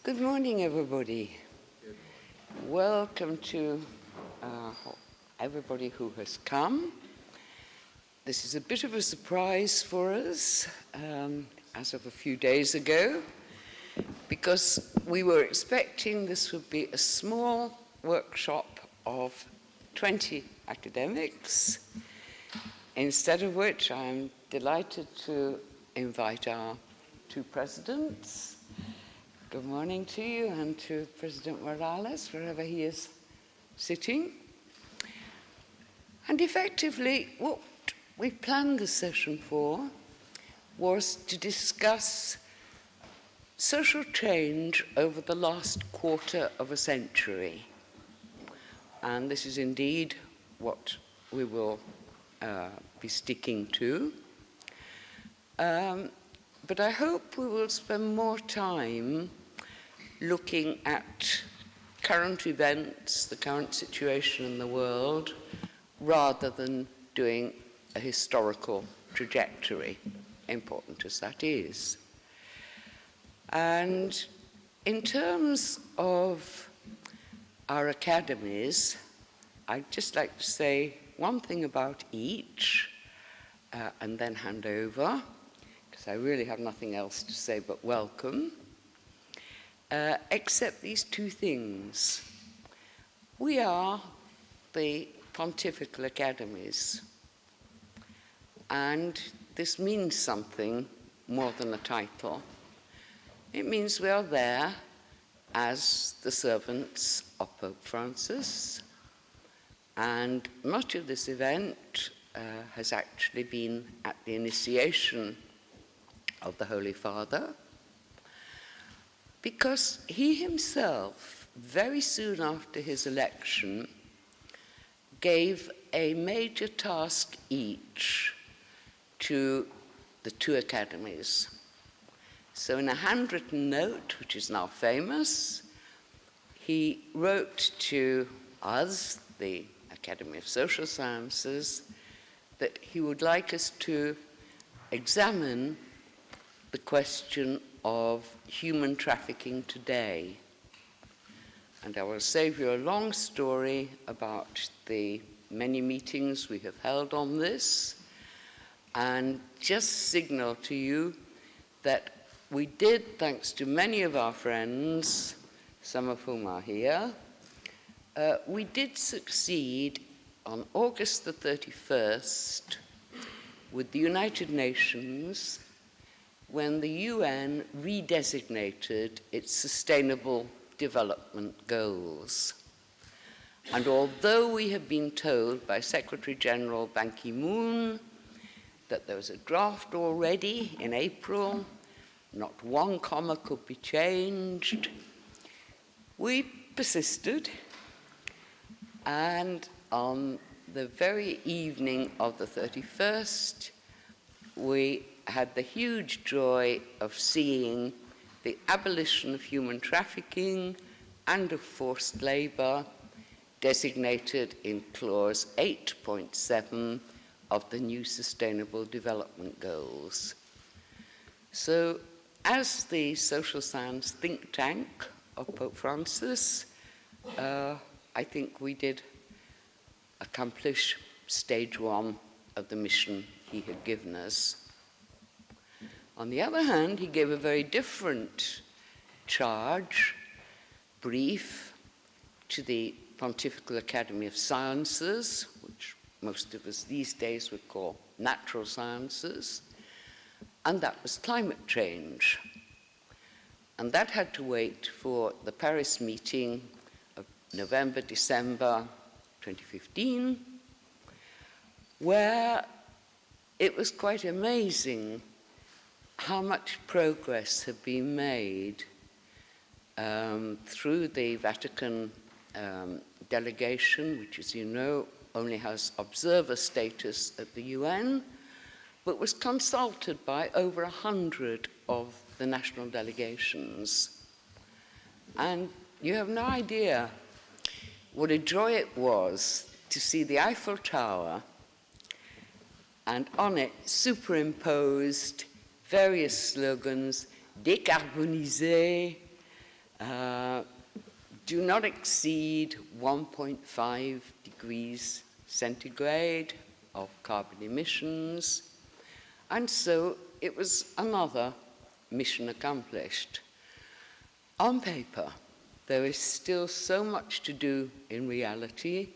Good morning, everybody. Good morning. Welcome to everybody who has come. This is a bit of a surprise for us, as of a few days ago, because we were expecting this would be a small workshop of 20 academics, instead of which I'm delighted to invite our two presidents. Good morning to you and to President Morales, wherever he is sitting. And effectively, what we planned the session for was to discuss social change over the last quarter of a century. And this is indeed what we will be sticking to. But I hope we will spend more time looking at current events, the current situation in the world, rather than doing a historical trajectory, important as that is. And in terms of our academies, I'd just like to say one thing about each, and then hand over, because I really have nothing else to say but welcome. Except these two things. We are the pontifical academies, and this means something more than a title. It means we are there as the servants of Pope Francis, and much of this event has actually been at the initiation of the Holy Father, because he himself, very soon after his election, gave a major task each to the two academies. So in a handwritten note, which is now famous, he wrote to us, the Academy of Social Sciences, that he would like us to examine the question of human trafficking today. And I will save you a long story about the many meetings we have held on this, and just signal to you that we did, thanks to many of our friends, some of whom are here, we did succeed on August the 31st with the United Nations when the UN redesignated its Sustainable Development Goals. And although we have been told by Secretary General Ban Ki-moon that there was a draft already in April, not one comma could be changed, we persisted, and on the very evening of the 31st, we had the huge joy of seeing the abolition of human trafficking and of forced labor designated in clause 8.7 of the new Sustainable Development Goals. So, as the social science think tank of Pope Francis, I think we did accomplish stage one of the mission he had given us. On the other hand, he gave a very different charge, brief, to the Pontifical Academy of Sciences, which most of us these days would call natural sciences, and that was climate change. And that had to wait for the Paris meeting of November, December 2015, where it was quite amazing how much progress had been made through the Vatican delegation, which, as you know, only has observer status at the UN, but was consulted by over 100 of the national delegations. And you have no idea what a joy it was to see the Eiffel Tower and on it superimposed various slogans, décarboniser, do not exceed 1.5 degrees centigrade of carbon emissions, and so it was another mission accomplished. On paper, there is still so much to do in reality.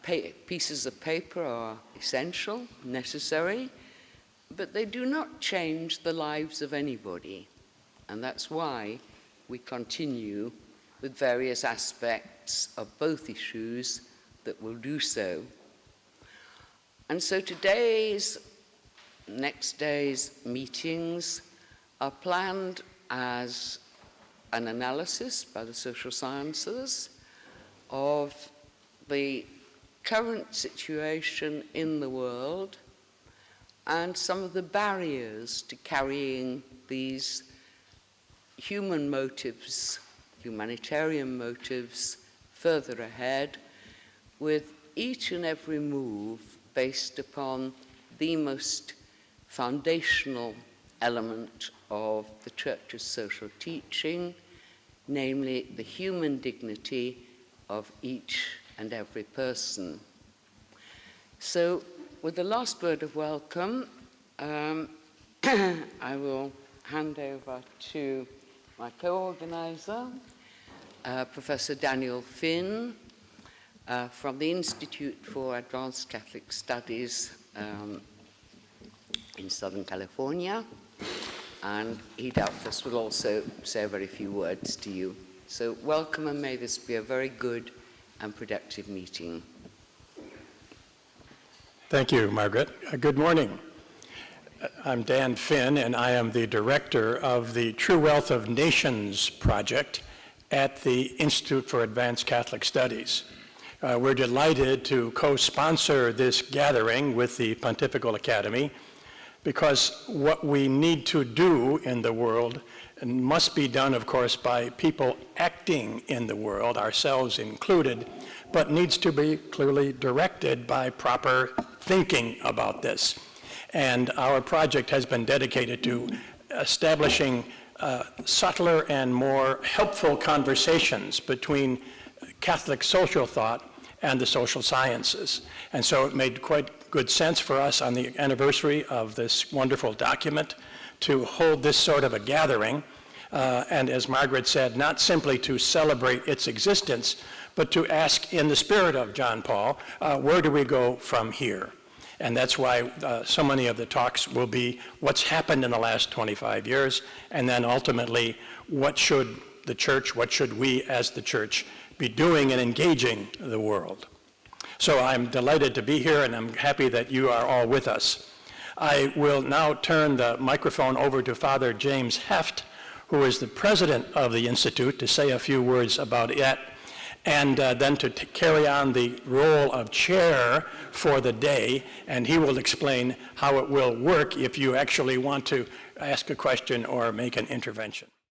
Pieces of paper are essential, necessary, but they do not change the lives of anybody. And that's why we continue with various aspects of both issues that will do so. And so next day's meetings are planned as an analysis by the social sciences of the current situation in the world and some of the barriers to carrying these human motives, humanitarian motives, further ahead, with each and every move based upon the most foundational element of the Church's social teaching, namely the human dignity of each and every person. So, with the last word of welcome, I will hand over to my co-organizer, Professor Daniel Finn, from the Institute for Advanced Catholic Studies in Southern California, and he doubtless will also say a very few words to you. So welcome, and may this be a very good and productive meeting. Thank you, Margaret. Good morning. I'm Dan Finn, and I am the director of the True Wealth of Nations project at the Institute for Advanced Catholic Studies. We're delighted to co-sponsor this gathering with the Pontifical Academy, because what we need to do in the world and must be done, of course, by people acting in the world, ourselves included, but needs to be clearly directed by proper thinking about this. And our project has been dedicated to establishing subtler and more helpful conversations between Catholic social thought and the social sciences. And so it made quite good sense for us on the anniversary of this wonderful document to hold this sort of a gathering, and as Margaret said, not simply to celebrate its existence, but to ask in the spirit of John Paul, where do we go from here? And that's why so many of the talks will be what's happened in the last 25 years, and then ultimately, what should the church, what should we as the church be doing and engaging the world? So I'm delighted to be here, and I'm happy that you are all with us. I will now turn the microphone over to Father James Heft, who is the president of the Institute, to say a few words about it, and then to carry on the role of chair for the day, and he will explain how it will work if you actually want to ask a question or make an intervention.